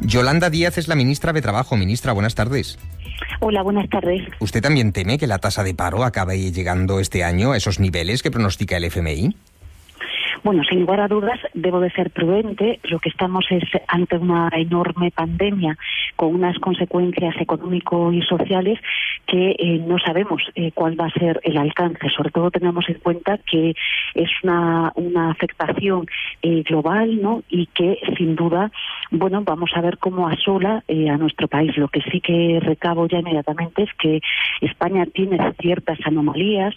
Yolanda Díaz es la ministra de Trabajo. Ministra, buenas tardes. Hola, buenas tardes. ¿Usted también teme que la tasa de paro acabe llegando este año a esos niveles que pronostica el FMI? Bueno, sin lugar a dudas, debo de ser prudente. Lo que estamos es ante una enorme pandemia con unas consecuencias económico y sociales que no sabemos cuál va a ser el alcance. Sobre todo tenemos en cuenta que es una afectación global, ¿no? Y que sin duda, bueno, vamos a ver cómo asola a nuestro país. Lo que sí que recabo ya inmediatamente es que España tiene ciertas anomalías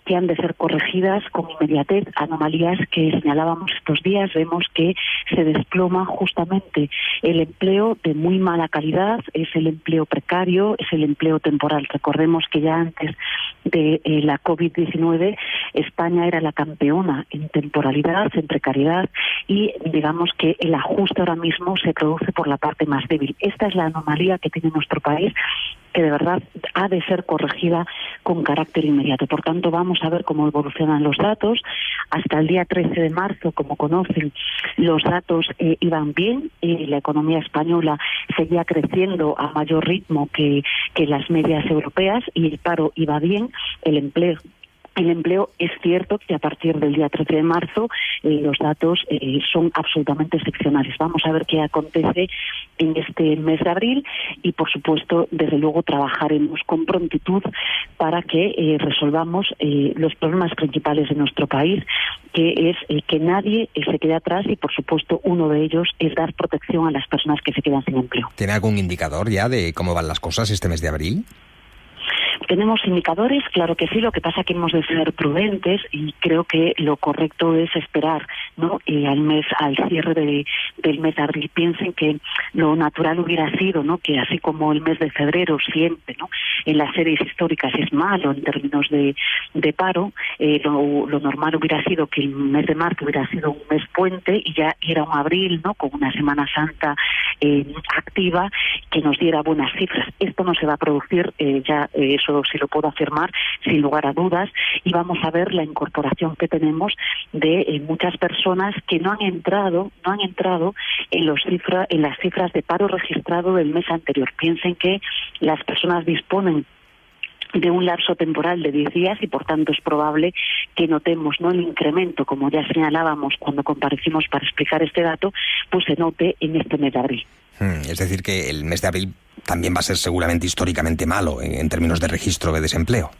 que han de ser corregidas con inmediatez, anomalías que señalábamos estos días. Vemos que se desploma justamente el empleo de muy mala calidad, es el empleo precario, es el empleo temporal. Recordemos que ya antes de la COVID-19 España era la campeona en temporalidad, en precariedad, y digamos que el ajuste ahora mismo se produce por la parte más débil. Esta es la anomalía que tiene nuestro país, que de verdad ha de ser corregida con carácter inmediato. Por tanto, vamos a ver cómo evolucionan los datos. Hasta el día 13 de marzo, como conocen, los datos iban bien. La economía española seguía creciendo a mayor ritmo que las medias europeas y el paro iba bien. El empleo es cierto que a partir del día 13 de marzo los datos son absolutamente excepcionales. Vamos a ver qué acontece en este mes de abril y, por supuesto, desde luego trabajaremos con prontitud para que resolvamos los problemas principales de nuestro país, que es que nadie se quede atrás y, por supuesto, uno de ellos es dar protección a las personas que se quedan sin empleo. ¿Tiene algún indicador ya de cómo van las cosas este mes de abril? Tenemos indicadores, claro que sí, lo que pasa es que hemos de ser prudentes y creo que lo correcto es esperar, ¿no? Al cierre del mes de abril. Piensen que lo natural hubiera sido, ¿no?, que así como el mes de febrero siempre, ¿no?, en las series históricas es malo en términos de paro, lo normal hubiera sido que el mes de marzo hubiera sido un mes puente y ya era un abril, ¿no?, con una Semana Santa activa que nos diera buenas cifras. Esto no se va a producir, eso sí lo puedo afirmar sin lugar a dudas, y vamos a ver la incorporación que tenemos de muchas personas que no han entrado en las cifras de paro registrado del mes anterior. Piensen que las personas disponen de un lapso temporal de 10 días y, por tanto, es probable que notemos, ¿no?, el incremento, como ya señalábamos cuando comparecimos para explicar este dato, pues se note en este mes de abril. Es decir, que el mes de abril también va a ser seguramente históricamente malo en términos de registro de desempleo.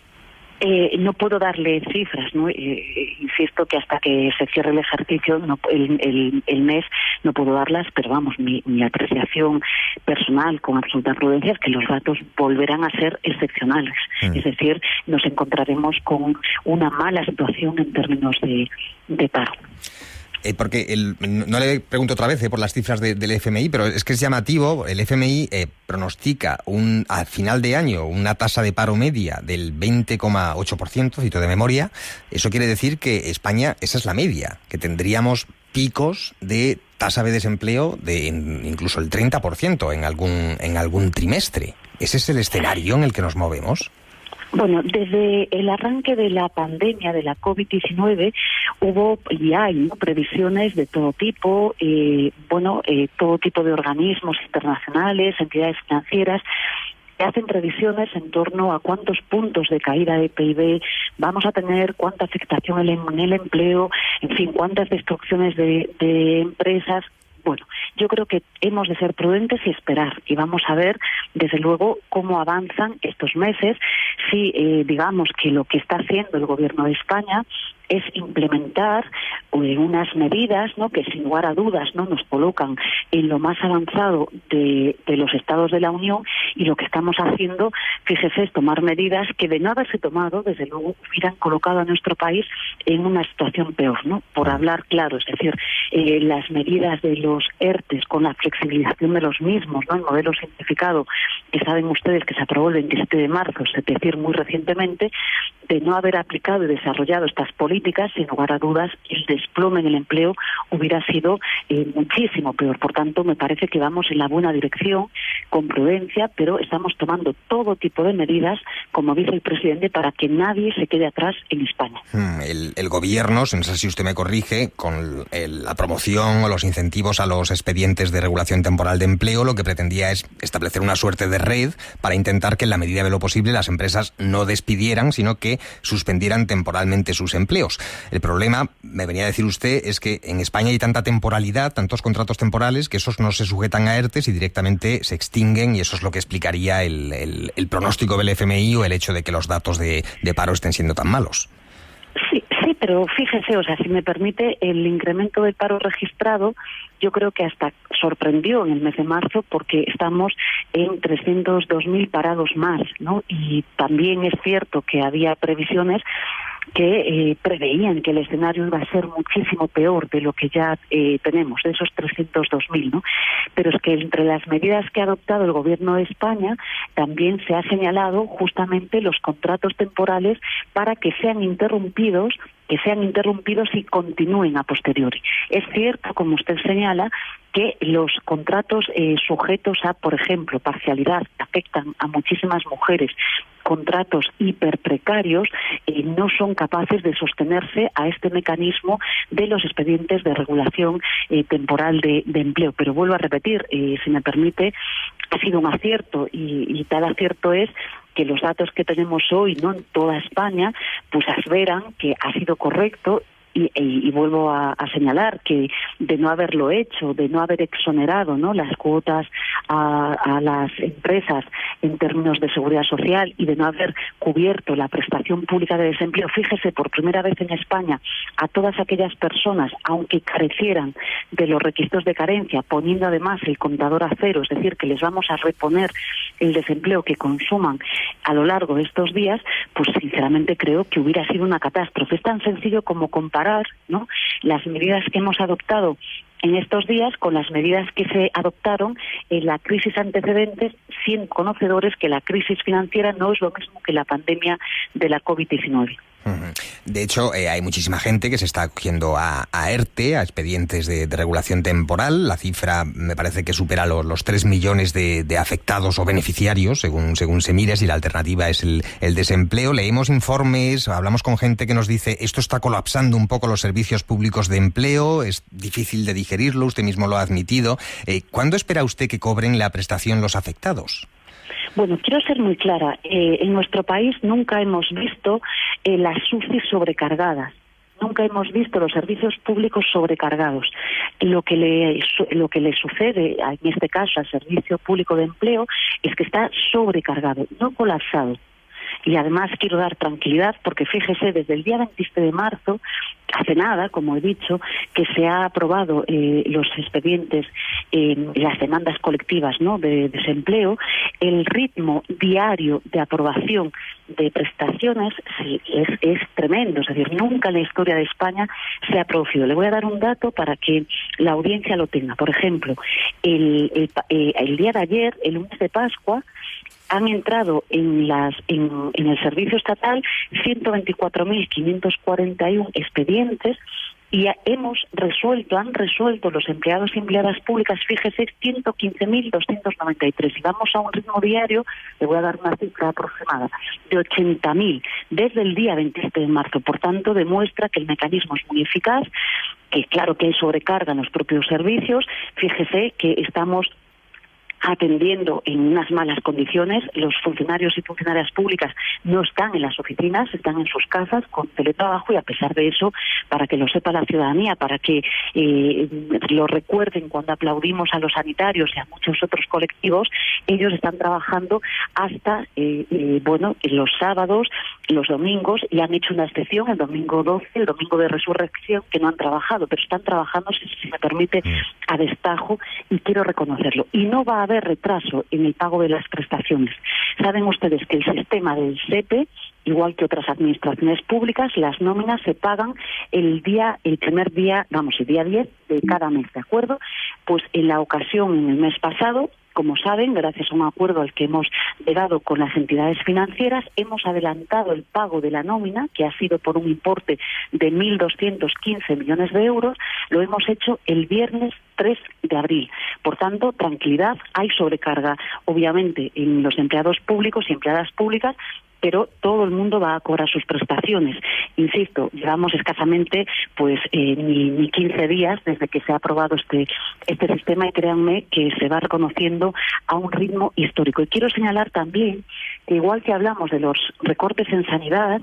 No puedo darle cifras, ¿no? Insisto que hasta que se cierre el ejercicio, el mes, no puedo darlas, pero vamos, mi apreciación personal con absoluta prudencia es que los datos volverán a ser excepcionales. Es decir, nos encontraremos con una mala situación en términos de paro. Porque no le pregunto otra vez por las cifras del FMI, pero es que es llamativo. El FMI pronostica al final de año una tasa de paro media del 20,8%, cito de memoria. Eso quiere decir que España, esa es la media, que tendríamos picos de tasa de desempleo de incluso el 30% en algún trimestre. ¿Ese es el escenario en el que nos movemos? Bueno, desde el arranque de la pandemia de la COVID-19 hubo y hay, ¿no?, previsiones de todo tipo, todo tipo de organismos internacionales, entidades financieras, que hacen previsiones en torno a cuántos puntos de caída de PIB vamos a tener, cuánta afectación en el empleo, en fin, cuántas destrucciones de empresas. Bueno, yo creo que hemos de ser prudentes y esperar, y vamos a ver, desde luego, cómo avanzan estos meses, si digamos que lo que está haciendo el Gobierno de España es implementar unas medidas, ¿no?, que sin lugar a dudas, ¿no?, nos colocan en lo más avanzado de los Estados de la Unión, y lo que estamos haciendo, fíjese, es tomar medidas que, de no haberse tomado, desde luego hubieran colocado a nuestro país en una situación peor, ¿no? Por hablar claro, es decir, las medidas de los ERTES con la flexibilización de los mismos, ¿no?, el modelo simplificado, que saben ustedes que se aprobó el 27 de marzo, es decir, muy recientemente, de no haber aplicado y desarrollado estas políticas, sin lugar a dudas, el desplome en el empleo hubiera sido muchísimo peor. Por tanto, me parece que vamos en la buena dirección, con prudencia, pero estamos tomando todo tipo de medidas, como dice el presidente, para que nadie se quede atrás en España. El gobierno, no sé si usted me corrige, con la promoción o los incentivos a los expedientes de regulación temporal de empleo, lo que pretendía es establecer una suerte de red para intentar que en la medida de lo posible las empresas no despidieran, sino que suspendieran temporalmente sus empleos. El problema, me venía a decir usted, es que en España hay tanta temporalidad, tantos contratos temporales, que esos no se sujetan a ERTEs y directamente se extinguen, y eso es lo que explicaría el pronóstico del FMI o el hecho de que los datos de paro estén siendo tan malos. Sí, pero fíjese, o sea, si me permite, el incremento del paro registrado yo creo que hasta sorprendió en el mes de marzo, porque estamos en 302.000 parados más, ¿no? Y también es cierto que había previsiones que preveían que el escenario iba a ser muchísimo peor de lo que ya tenemos, de esos 302.000, ¿no? Pero es que entre las medidas que ha adoptado el Gobierno de España también se ha señalado justamente los contratos temporales para que sean interrumpidos y continúen a posteriori. Es cierto, como usted señala, que los contratos sujetos a, por ejemplo, parcialidad, afectan a muchísimas mujeres. Contratos hiperprecarios no son capaces de sostenerse a este mecanismo de los expedientes de regulación temporal de empleo. Pero vuelvo a repetir, si me permite, ha sido un acierto, y tal acierto es que los datos que tenemos hoy, no en toda España, pues aseveran que ha sido correcto. Y vuelvo a señalar que de no haberlo hecho, de no haber exonerado, ¿no?, las cuotas a las empresas en términos de seguridad social, y de no haber cubierto la prestación pública de desempleo, fíjese, por primera vez en España, a todas aquellas personas, aunque carecieran de los requisitos de carencia, poniendo además el contador a cero, es decir, que les vamos a reponer el desempleo que consuman a lo largo de estos días, pues sinceramente creo que hubiera sido una catástrofe. Es tan sencillo como comparar, ¿no?, las medidas que hemos adoptado en estos días con las medidas que se adoptaron en la crisis antecedentes, siendo conocedores que la crisis financiera no es lo mismo que la pandemia de la COVID-19. De hecho, hay muchísima gente que se está acogiendo a ERTE, a expedientes de regulación temporal. La cifra me parece que supera los 3 millones de afectados o beneficiarios, según se mire, si la alternativa es el desempleo. Leemos informes, hablamos con gente que nos dice esto está colapsando un poco los servicios públicos de empleo, es difícil de digerirlo, usted mismo lo ha admitido. ¿Cuándo espera usted que cobren la prestación los afectados? Bueno, quiero ser muy clara. En nuestro país nunca hemos visto las UCI sobrecargadas. Nunca hemos visto los servicios públicos sobrecargados. Lo que le sucede, en este caso, al Servicio Público de Empleo, es que está sobrecargado, no colapsado. Y además quiero dar tranquilidad, porque fíjese, desde el día 27 de marzo, hace nada, como he dicho, que se ha aprobado los expedientes, las demandas colectivas, ¿no?, de desempleo. El ritmo diario de aprobación de prestaciones es tremendo, es decir, nunca en la historia de España se ha producido. Le voy a dar un dato para que la audiencia lo tenga. Por ejemplo, el día de ayer, el lunes de Pascua, han entrado en el servicio estatal 124.541 expedientes, y han resuelto los empleados y empleadas públicas, fíjese, 115.293, y vamos a un ritmo diario, le voy a dar una cifra aproximada, de 80.000 desde el día 27 de marzo. Por tanto, demuestra que el mecanismo es muy eficaz, que claro que hay sobrecarga en los propios servicios. Fíjese que estamos atendiendo en unas malas condiciones. Los funcionarios y funcionarias públicas no están en las oficinas, están en sus casas con teletrabajo, y a pesar de eso, para que lo sepa la ciudadanía, para que lo recuerden cuando aplaudimos a los sanitarios y a muchos otros colectivos, ellos están trabajando hasta los sábados, los domingos, y han hecho una excepción el domingo 12, el domingo de resurrección, que no han trabajado, pero están trabajando, si me permite, a destajo, y quiero reconocerlo. Y no va a haber retraso en el pago de las prestaciones. Saben ustedes que el sistema del SEPE igual que otras administraciones públicas, las nóminas se pagan el día 10 de cada mes, ¿de acuerdo? Pues en la ocasión, en el mes pasado, como saben, gracias a un acuerdo al que hemos llegado con las entidades financieras, hemos adelantado el pago de la nómina, que ha sido por un importe de 1.215 millones de euros, lo hemos hecho el viernes 3 de abril. Por tanto, tranquilidad, hay sobrecarga, obviamente, en los empleados públicos y empleadas públicas, pero todo el mundo va a cobrar sus prestaciones. Insisto, llevamos escasamente ni 15 días desde que se ha aprobado este sistema, y créanme que se va reconociendo a un ritmo histórico. Y quiero señalar también que, igual que hablamos de los recortes en sanidad,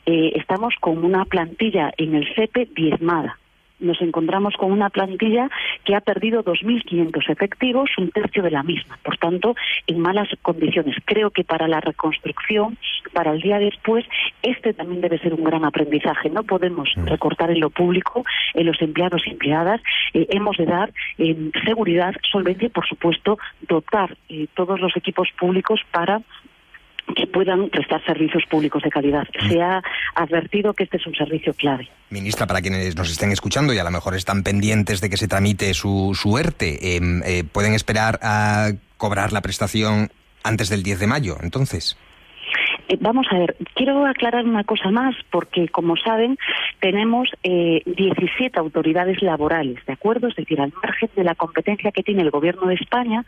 estamos con una plantilla en el SEPE diezmada. Nos encontramos con una plantilla que ha perdido 2.500 efectivos, un tercio de la misma. Por tanto, en malas condiciones. Creo que para la reconstrucción, para el día después, también debe ser un gran aprendizaje. No podemos recortar en lo público, en los empleados y empleadas. Hemos de dar seguridad, solvencia y, por supuesto, dotar todos los equipos públicos para que puedan prestar servicios públicos de calidad. Se ha advertido que este es un servicio clave. Ministra, para quienes nos estén escuchando y a lo mejor están pendientes de que se tramite su ERTE, ¿pueden esperar a cobrar la prestación antes del 10 de mayo, entonces? Vamos a ver, quiero aclarar una cosa más, porque, como saben, tenemos 17 autoridades laborales, ¿de acuerdo? Es decir, al margen de la competencia que tiene el Gobierno de España,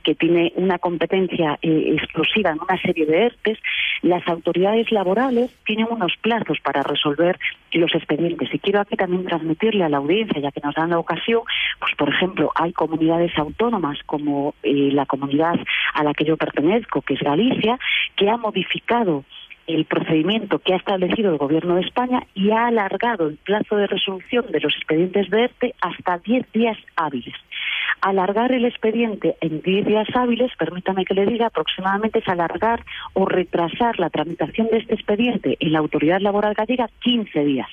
que tiene una competencia exclusiva en una serie de ERTEs, las autoridades laborales tienen unos plazos para resolver los expedientes. Y quiero aquí también transmitirle a la audiencia, ya que nos dan la ocasión, pues, por ejemplo, hay comunidades autónomas como la comunidad a la que yo pertenezco, que es Galicia, que ha modificado el procedimiento que ha establecido el Gobierno de España y ha alargado el plazo de resolución de los expedientes de ERTE hasta 10 días hábiles. Alargar el expediente en 10 días hábiles, permítame que le diga, aproximadamente es alargar o retrasar la tramitación de este expediente en la Autoridad Laboral Gallega 15 días.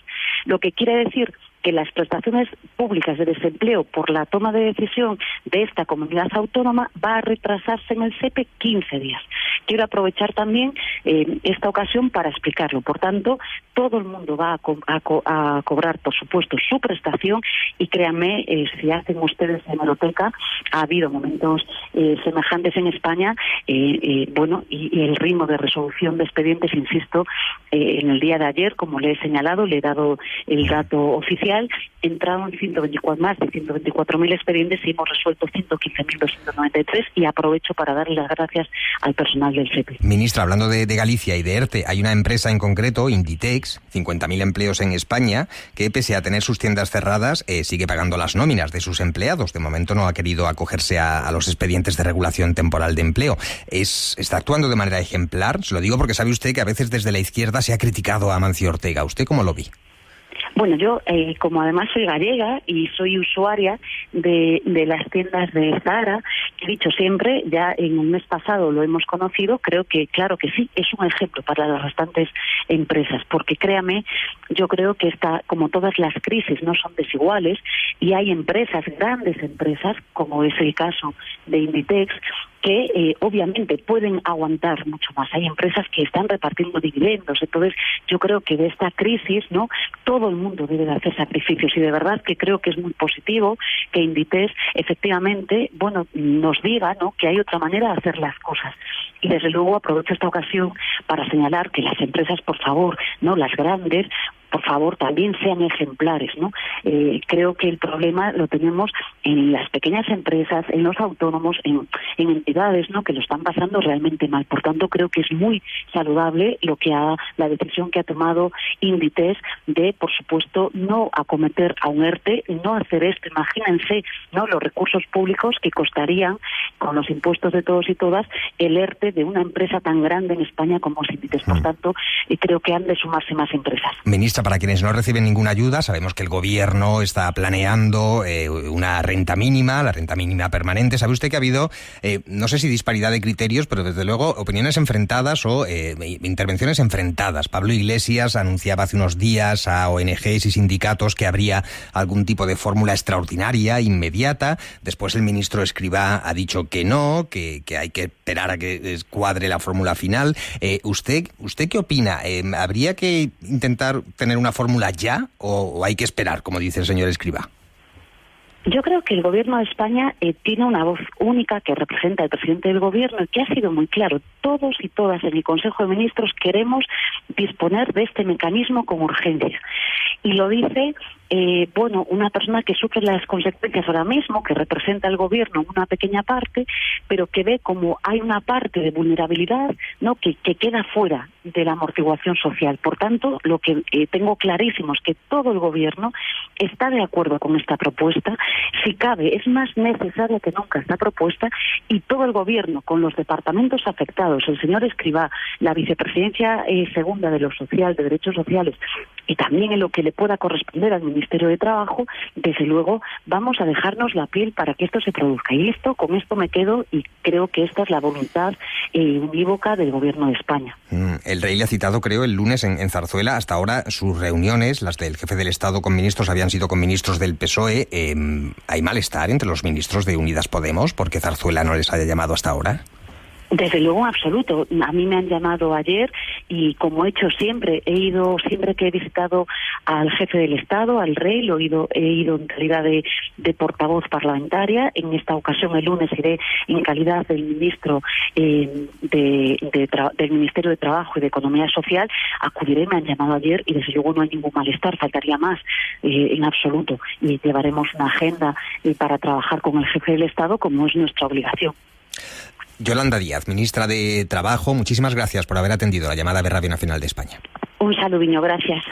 Lo que quiere decir que las prestaciones públicas de desempleo por la toma de decisión de esta comunidad autónoma va a retrasarse en el SEPE 15 días. Quiero aprovechar también esta ocasión para explicarlo. Por tanto, todo el mundo va a cobrar, por supuesto, su prestación, y créanme, si hacen ustedes hemeroteca, ha habido momentos semejantes en España, y el ritmo de resolución de expedientes, insisto, en el día de ayer, como le he señalado, le he dado el dato oficial, entraron más de 124.000 expedientes y hemos resuelto 115.293, y aprovecho para darle las gracias al personal del SEPE. Ministra, hablando de Galicia y de ERTE, hay una empresa en concreto, Inditex, 50.000 empleos en España, que pese a tener sus tiendas cerradas, sigue pagando las nóminas de sus empleados. De momento no ha querido acogerse a los expedientes de regulación temporal de empleo. ¿Está actuando de manera ejemplar? Se lo digo porque sabe usted que a veces desde la izquierda se ha criticado a Amancio Ortega. ¿Usted cómo lo ve? Bueno, yo, como además soy gallega y soy usuaria de las tiendas de Zara, he dicho siempre, ya en el mes pasado lo hemos conocido, creo que, claro que sí, es un ejemplo para las restantes empresas, porque créame, yo creo que como todas las crisis no son desiguales, y hay empresas, grandes empresas, como es el caso de Inditex, que obviamente pueden aguantar mucho más. Hay empresas que están repartiendo dividendos. Entonces, yo creo que de esta crisis, ¿no?, todo el mundo debe de hacer sacrificios, y de verdad que creo que es muy positivo que Inditex efectivamente, nos diga, ¿no?, que hay otra manera de hacer las cosas. Y desde luego aprovecho esta ocasión para señalar que las empresas, por favor, no las grandes, por favor, también sean ejemplares, ¿no? Creo que el problema lo tenemos en las pequeñas empresas, en los autónomos, en entidades, ¿no?, que lo están pasando realmente mal. Por tanto, creo que es muy saludable la decisión que ha tomado Inditex de, por supuesto, no acometer a un ERTE, no hacer esto. Imagínense, ¿no?, los recursos públicos que costarían, con los impuestos de todos y todas, el ERTE de una empresa tan grande en España como es Inditex. Por tanto, creo que han de sumarse más empresas. Ministra, marcha para quienes no reciben ninguna ayuda. Sabemos que el gobierno está planeando una renta mínima, la renta mínima permanente. ¿Sabe usted que ha habido, no sé si disparidad de criterios, pero desde luego opiniones enfrentadas o intervenciones enfrentadas? Pablo Iglesias anunciaba hace unos días a ONGs y sindicatos que habría algún tipo de fórmula extraordinaria, inmediata. Después el ministro Escrivá ha dicho que no, que hay que esperar a que cuadre la fórmula final. ¿Usted qué opina? ¿Habría que intentar tener una fórmula ya o hay que esperar, como dice el señor Escrivá? Yo creo que el Gobierno de España tiene una voz única que representa al presidente del Gobierno y que ha sido muy claro. Todos y todas en el Consejo de Ministros queremos disponer de este mecanismo con urgencia. Y lo dice una persona que sufre las consecuencias ahora mismo, que representa al Gobierno una pequeña parte, pero que ve como hay una parte de vulnerabilidad, ¿no?, que queda fuera de la amortiguación social. Por tanto, lo que tengo clarísimo es que todo el Gobierno está de acuerdo con esta propuesta. Si cabe, es más necesaria que nunca esta propuesta, y todo el Gobierno, con los departamentos afectados, el señor Escrivá, la vicepresidencia segunda de lo social, de derechos sociales, y también en lo que le pueda corresponder al Ministerio de Trabajo, desde luego vamos a dejarnos la piel para que esto se produzca. Y con esto me quedo, y creo que esta es la voluntad unívoca del Gobierno de España. El rey le ha citado, creo, el lunes en Zarzuela. Hasta ahora sus reuniones, las del jefe del Estado con ministros, habían sido con ministros del PSOE. ¿Hay malestar entre los ministros de Unidas Podemos porque Zarzuela no les haya llamado hasta ahora? Desde luego, en absoluto. A mí me han llamado ayer y, como he hecho siempre, siempre que he visitado al jefe del Estado, al rey, he ido en calidad de portavoz parlamentaria. En esta ocasión, el lunes, iré en calidad del ministro del Ministerio de Trabajo y de Economía Social. Acudiré, me han llamado ayer y desde luego no hay ningún malestar, faltaría más, en absoluto. Y llevaremos una agenda para trabajar con el jefe del Estado, como es nuestra obligación. Yolanda Díaz, ministra de Trabajo, muchísimas gracias por haber atendido la llamada de Radio Nacional de España. Un saludiño, gracias.